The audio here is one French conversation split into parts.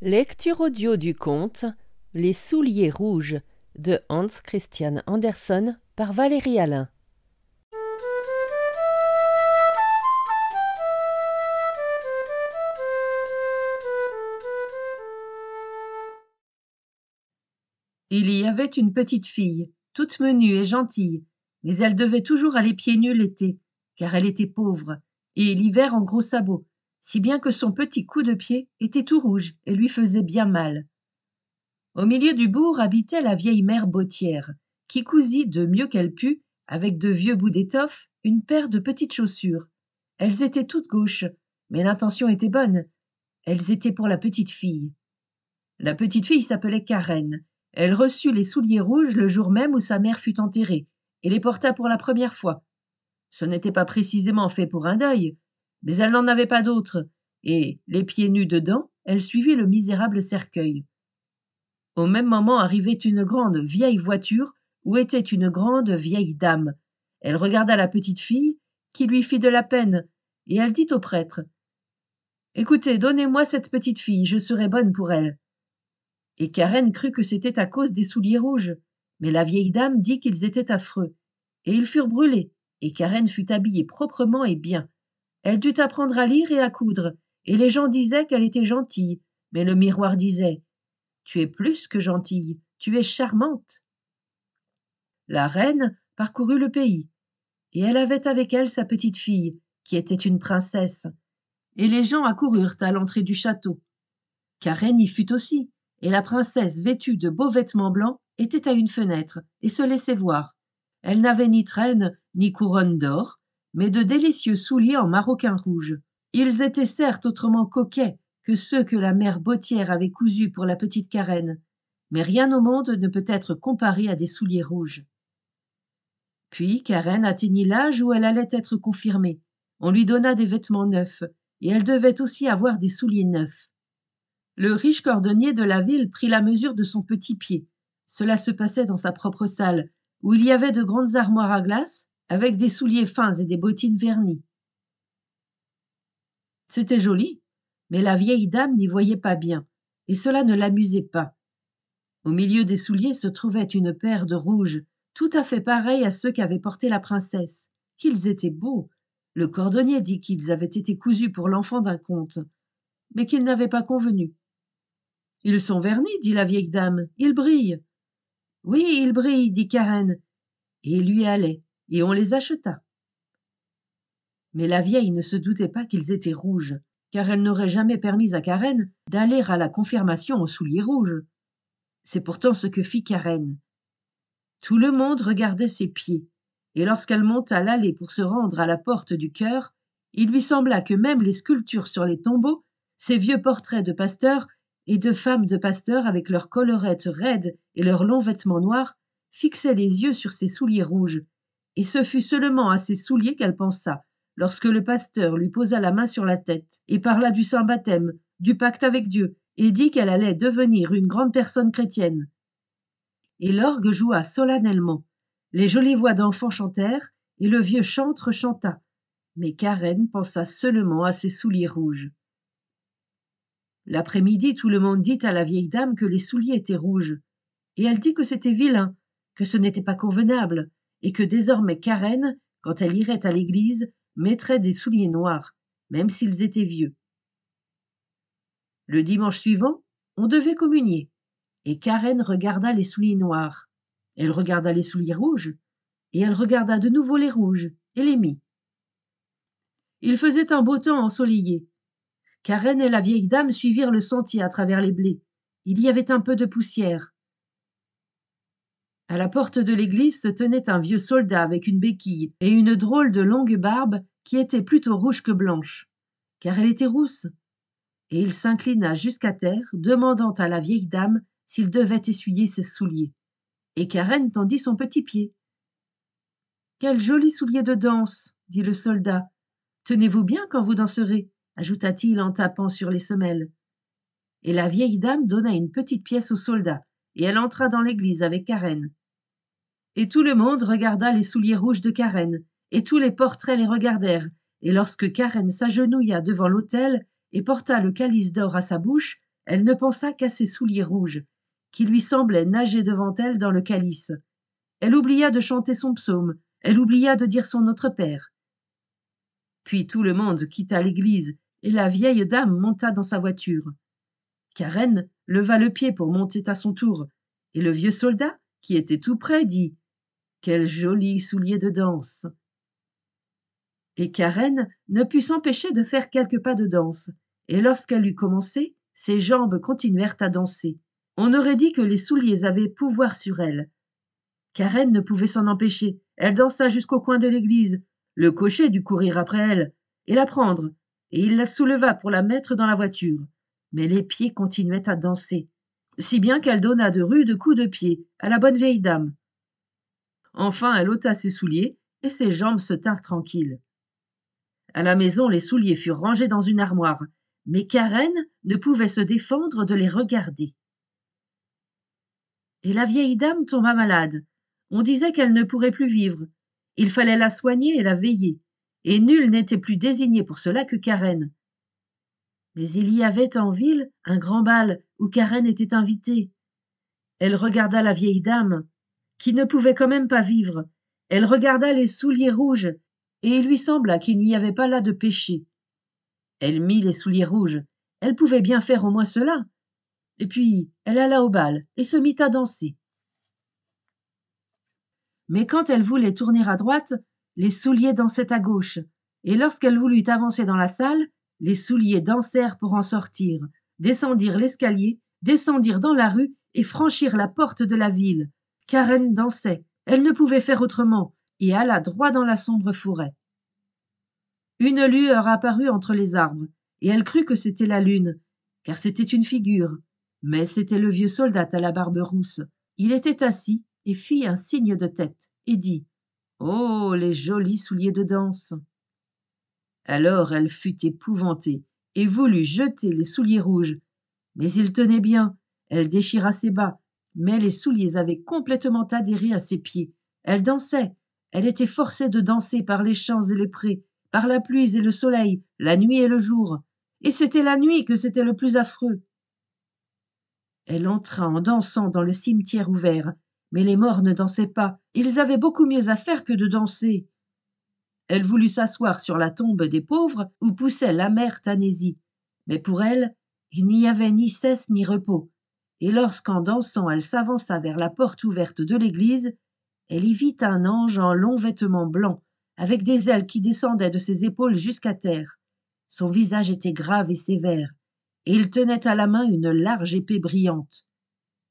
Lecture audio du conte Les souliers rouges de Hans Christian Andersen par Valérie Alain. Il y avait une petite fille, toute menue et gentille, mais elle devait toujours aller pieds nus l'été, car elle était pauvre, et l'hiver en gros sabots, si bien que son petit coup de pied était tout rouge et lui faisait bien mal. Au milieu du bourg habitait la vieille mère bottière, qui cousit de mieux qu'elle put, avec de vieux bouts d'étoffe, une paire de petites chaussures. Elles étaient toutes gauches, mais l'intention était bonne. Elles étaient pour la petite fille. La petite fille s'appelait Karen. Elle reçut les souliers rouges le jour même où sa mère fut enterrée, et les porta pour la première fois. Ce n'était pas précisément fait pour un deuil, mais elle n'en avait pas d'autre, et, les pieds nus dedans, elle suivit le misérable cercueil. Au même moment arrivait une grande vieille voiture où était une grande vieille dame. Elle regarda la petite fille, qui lui fit de la peine, et elle dit au prêtre « Écoutez, donnez-moi cette petite fille, je serai bonne pour elle. » Et Karen crut que c'était à cause des souliers rouges, mais la vieille dame dit qu'ils étaient affreux, et ils furent brûlés, et Karen fut habillée proprement et bien. Elle dut apprendre à lire et à coudre, et les gens disaient qu'elle était gentille, mais le miroir disait « Tu es plus que gentille, tu es charmante. » La reine parcourut le pays, et elle avait avec elle sa petite fille, qui était une princesse, et les gens accoururent à l'entrée du château. Karen y fut aussi, et la princesse, vêtue de beaux vêtements blancs, était à une fenêtre et se laissait voir. Elle n'avait ni traîne ni couronne d'or, mais de délicieux souliers en maroquin rouge. Ils étaient certes autrement coquets que ceux que la mère bottière avait cousus pour la petite Karen, mais rien au monde ne peut être comparé à des souliers rouges. Puis Karen atteignit l'âge où elle allait être confirmée. On lui donna des vêtements neufs, et elle devait aussi avoir des souliers neufs. Le riche cordonnier de la ville prit la mesure de son petit pied. Cela se passait dans sa propre salle, où il y avait de grandes armoires à glace, avec des souliers fins et des bottines vernies. C'était joli, mais la vieille dame n'y voyait pas bien, et cela ne l'amusait pas. Au milieu des souliers se trouvait une paire de rouges, tout à fait pareils à ceux qu'avait portés la princesse. Qu'ils étaient beaux! Le cordonnier dit qu'ils avaient été cousus pour l'enfant d'un comte, mais qu'ils n'avaient pas convenu. Ils sont vernis, dit la vieille dame. Ils brillent. Oui, ils brillent, dit Karen. Et ils lui allaient, et on les acheta. Mais la vieille ne se doutait pas qu'ils étaient rouges, car elle n'aurait jamais permis à Karen d'aller à la confirmation aux souliers rouges. C'est pourtant ce que fit Karen. Tout le monde regardait ses pieds, et lorsqu'elle monta l'allée pour se rendre à la porte du chœur, il lui sembla que même les sculptures sur les tombeaux, ces vieux portraits de pasteurs et de femmes de pasteurs avec leurs collerettes raides et leurs longs vêtements noirs, fixaient les yeux sur ses souliers rouges, et ce fut seulement à ces souliers qu'elle pensa, lorsque le pasteur lui posa la main sur la tête, et parla du saint baptême, du pacte avec Dieu, et dit qu'elle allait devenir une grande personne chrétienne. Et l'orgue joua solennellement. Les jolies voix d'enfants chantèrent, et le vieux chantre chanta. Mais Karen pensa seulement à ses souliers rouges. L'après-midi, tout le monde dit à la vieille dame que les souliers étaient rouges, et elle dit que c'était vilain, que ce n'était pas convenable, et que désormais Karen, quand elle irait à l'église, mettrait des souliers noirs, même s'ils étaient vieux. Le dimanche suivant, on devait communier, et Karen regarda les souliers noirs. Elle regarda les souliers rouges, et elle regarda de nouveau les rouges, et les mit. Il faisait un beau temps ensoleillé. Karen et la vieille dame suivirent le sentier à travers les blés. Il y avait un peu de poussière. À la porte de l'église se tenait un vieux soldat avec une béquille et une drôle de longue barbe qui était plutôt rouge que blanche, car elle était rousse. Et il s'inclina jusqu'à terre, demandant à la vieille dame s'il devait essuyer ses souliers. Et Karen tendit son petit pied. « Quels jolis souliers de danse !» dit le soldat. « Tenez-vous bien quand vous danserez !» ajouta-t-il en tapant sur les semelles. Et la vieille dame donna une petite pièce au soldat, et elle entra dans l'église avec Karen. Et tout le monde regarda les souliers rouges de Karen, et tous les portraits les regardèrent, et lorsque Karen s'agenouilla devant l'autel et porta le calice d'or à sa bouche, elle ne pensa qu'à ses souliers rouges, qui lui semblaient nager devant elle dans le calice. Elle oublia de chanter son psaume, elle oublia de dire son Notre Père. Puis tout le monde quitta l'église, et la vieille dame monta dans sa voiture. Karen leva le pied pour monter à son tour, et le vieux soldat, qui était tout près, dit « Quels jolis souliers de danse !» Et Karen ne put s'empêcher de faire quelques pas de danse, et lorsqu'elle eut commencé, ses jambes continuèrent à danser. On aurait dit que les souliers avaient pouvoir sur elle. Karen ne pouvait s'en empêcher. Elle dansa jusqu'au coin de l'église. Le cocher dut courir après elle et la prendre, et il la souleva pour la mettre dans la voiture. Mais les pieds continuaient à danser, si bien qu'elle donna de rudes coups de pied à la bonne vieille dame. Enfin, elle ôta ses souliers, et ses jambes se tinrent tranquilles. À la maison, les souliers furent rangés dans une armoire, mais Karen ne pouvait se défendre de les regarder. Et la vieille dame tomba malade. On disait qu'elle ne pourrait plus vivre. Il fallait la soigner et la veiller, et nul n'était plus désigné pour cela que Karen. Mais il y avait en ville un grand bal où Karen était invitée. Elle regarda la vieille dame, qui ne pouvait quand même pas vivre. Elle regarda les souliers rouges, et il lui sembla qu'il n'y avait pas là de péché. Elle mit les souliers rouges. Elle pouvait bien faire au moins cela. Et puis, elle alla au bal et se mit à danser. Mais quand elle voulait tourner à droite, les souliers dansaient à gauche, et lorsqu'elle voulut avancer dans la salle, les souliers dansèrent pour en sortir, descendirent l'escalier, descendirent dans la rue et franchirent la porte de la ville. Karen dansait, elle ne pouvait faire autrement, et alla droit dans la sombre forêt. Une lueur apparut entre les arbres, et elle crut que c'était la lune, car c'était une figure, mais c'était le vieux soldat à la barbe rousse. Il était assis et fit un signe de tête, et dit « Oh, les jolis souliers de danse !» Alors elle fut épouvantée, et voulut jeter les souliers rouges. Mais il tenait bien, elle déchira ses bas, mais les souliers avaient complètement adhéré à ses pieds. Elle dansait, elle était forcée de danser par les champs et les prés, par la pluie et le soleil, la nuit et le jour. Et c'était la nuit que c'était le plus affreux. Elle entra en dansant dans le cimetière ouvert, mais les morts ne dansaient pas, ils avaient beaucoup mieux à faire que de danser. Elle voulut s'asseoir sur la tombe des pauvres où poussait l'amère Tanésie, mais pour elle, il n'y avait ni cesse ni repos, et lorsqu'en dansant elle s'avança vers la porte ouverte de l'église, elle y vit un ange en longs vêtements blancs, avec des ailes qui descendaient de ses épaules jusqu'à terre. Son visage était grave et sévère, et il tenait à la main une large épée brillante.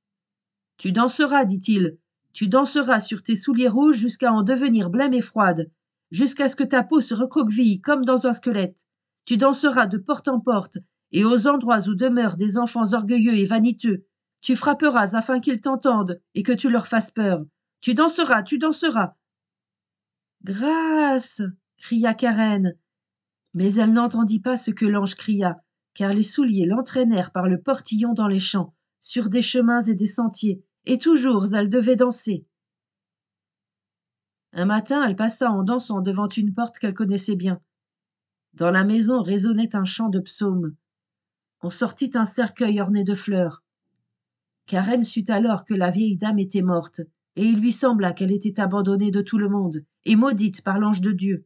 « Tu danseras, dit-il, tu danseras sur tes souliers rouges jusqu'à en devenir blême et froide, jusqu'à ce que ta peau se recroqueville comme dans un squelette. Tu danseras de porte en porte, et aux endroits où demeurent des enfants orgueilleux et vaniteux. Tu frapperas afin qu'ils t'entendent et que tu leur fasses peur. Tu danseras, tu danseras. » « Grâce !» cria Karen. Mais elle n'entendit pas ce que l'ange cria, car les souliers l'entraînèrent par le portillon dans les champs, sur des chemins et des sentiers, et toujours elle devait danser. Un matin, elle passa en dansant devant une porte qu'elle connaissait bien. Dans la maison résonnait un chant de psaumes. On sortit un cercueil orné de fleurs. Karen sut alors que la vieille dame était morte, et il lui sembla qu'elle était abandonnée de tout le monde, et maudite par l'ange de Dieu.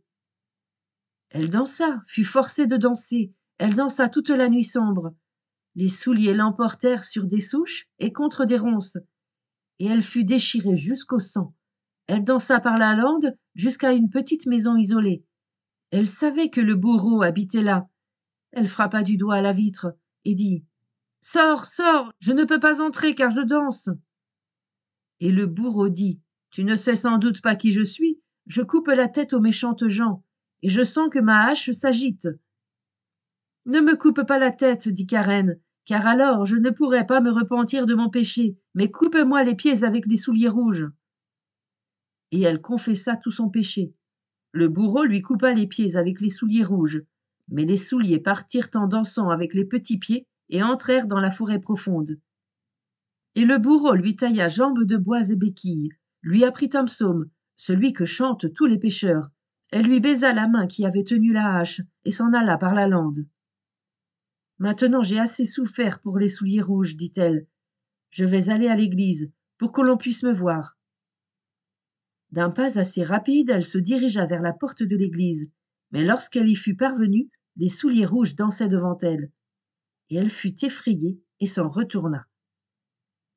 Elle dansa, fut forcée de danser, elle dansa toute la nuit sombre. Les souliers l'emportèrent sur des souches et contre des ronces, et elle fut déchirée jusqu'au sang. Elle dansa par la lande jusqu'à une petite maison isolée. Elle savait que le bourreau habitait là. Elle frappa du doigt à la vitre et dit « Sors, sors, je ne peux pas entrer car je danse. » Et le bourreau dit « Tu ne sais sans doute pas qui je suis, je coupe la tête aux méchantes gens, et je sens que ma hache s'agite. » « Ne me coupe pas la tête, dit Karen, car alors je ne pourrai pas me repentir de mon péché, mais coupe-moi les pieds avec les souliers rouges. » Et elle confessa tout son péché. Le bourreau lui coupa les pieds avec les souliers rouges, mais les souliers partirent en dansant avec les petits pieds et entrèrent dans la forêt profonde. Et le bourreau lui tailla jambes de bois et béquilles, lui apprit un psaume, celui que chantent tous les pêcheurs. Elle lui baisa la main qui avait tenu la hache et s'en alla par la lande. Maintenant j'ai assez souffert pour les souliers rouges, dit-elle. Je vais aller à l'église, pour que l'on puisse me voir. D'un pas assez rapide, elle se dirigea vers la porte de l'église, mais lorsqu'elle y fut parvenue, les souliers rouges dansaient devant elle, et elle fut effrayée et s'en retourna.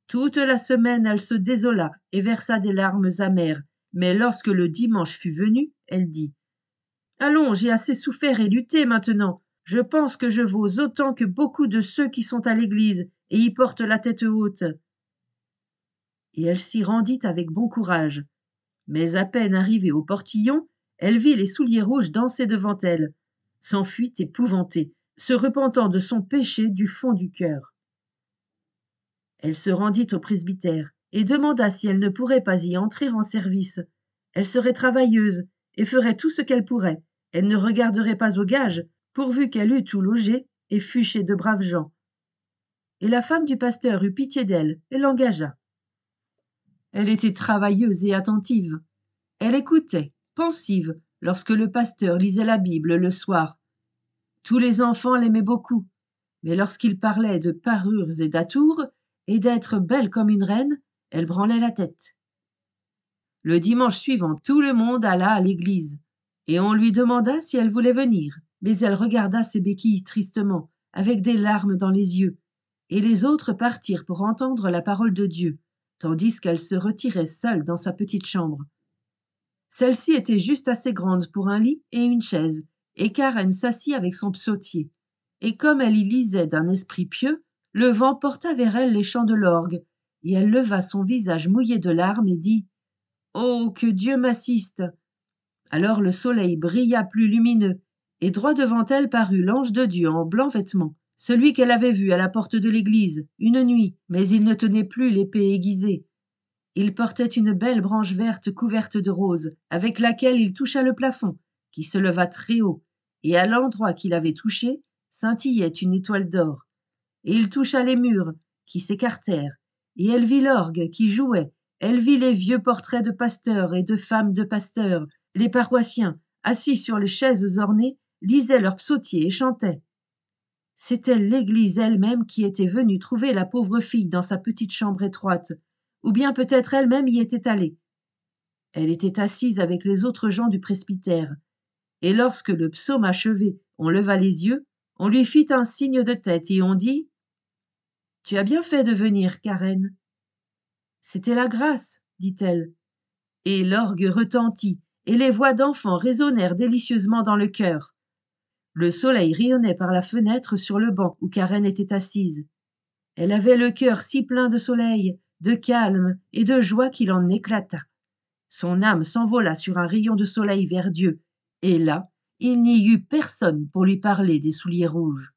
Toute la semaine, elle se désola et versa des larmes amères, mais lorsque le dimanche fut venu, elle dit « Allons, j'ai assez souffert et lutté maintenant. Je pense que je vaux autant que beaucoup de ceux qui sont à l'église et y portent la tête haute. » Et elle s'y rendit avec bon courage. Mais à peine arrivée au portillon, elle vit les souliers rouges danser devant elle, s'enfuit épouvantée, se repentant de son péché du fond du cœur. Elle se rendit au presbytère et demanda si elle ne pourrait pas y entrer en service. Elle serait travailleuse et ferait tout ce qu'elle pourrait. Elle ne regarderait pas aux gages, pourvu qu'elle eût tout logé et fût chez de braves gens. Et la femme du pasteur eut pitié d'elle et l'engagea. Elle était travailleuse et attentive. Elle écoutait, pensive, lorsque le pasteur lisait la Bible le soir. Tous les enfants l'aimaient beaucoup, mais lorsqu'il parlait de parures et d'atours, et d'être belle comme une reine, elle branlait la tête. Le dimanche suivant, tout le monde alla à l'église, et on lui demanda si elle voulait venir, mais elle regarda ses béquilles tristement, avec des larmes dans les yeux, et les autres partirent pour entendre la parole de Dieu, tandis qu'elle se retirait seule dans sa petite chambre. Celle-ci était juste assez grande pour un lit et une chaise, et Karen s'assit avec son psautier. Et comme elle y lisait d'un esprit pieux, le vent porta vers elle les chants de l'orgue, et elle leva son visage mouillé de larmes et dit « Oh, que Dieu m'assiste !» Alors le soleil brilla plus lumineux, et droit devant elle parut l'ange de Dieu en blancs vêtements, celui qu'elle avait vu à la porte de l'église, une nuit, mais il ne tenait plus l'épée aiguisée. Il portait une belle branche verte couverte de roses, avec laquelle il toucha le plafond, qui se leva très haut, et à l'endroit qu'il avait touché, scintillait une étoile d'or. Et il toucha les murs, qui s'écartèrent, et elle vit l'orgue qui jouait, elle vit les vieux portraits de pasteurs et de femmes de pasteurs, les paroissiens, assis sur les chaises ornées, lisaient leurs psautiers et chantaient. C'était l'église elle-même qui était venue trouver la pauvre fille dans sa petite chambre étroite, ou bien peut-être elle-même y était allée. Elle était assise avec les autres gens du presbytère, et lorsque le psaume achevé, on leva les yeux, on lui fit un signe de tête et on dit « Tu as bien fait de venir, Karen. » « C'était la grâce, dit-elle. Et l'orgue retentit, et les voix d'enfants résonnèrent délicieusement dans le cœur. Le soleil rayonnait par la fenêtre sur le banc où Karen était assise. Elle avait le cœur si plein de soleil, de calme et de joie qu'il en éclata. Son âme s'envola sur un rayon de soleil vers Dieu, et là, il n'y eut personne pour lui parler des souliers rouges.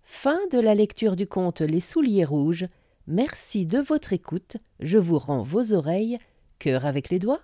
Fin de la lecture du conte Les souliers rouges. Merci de votre écoute. Je vous rends vos oreilles. Cœur avec les doigts.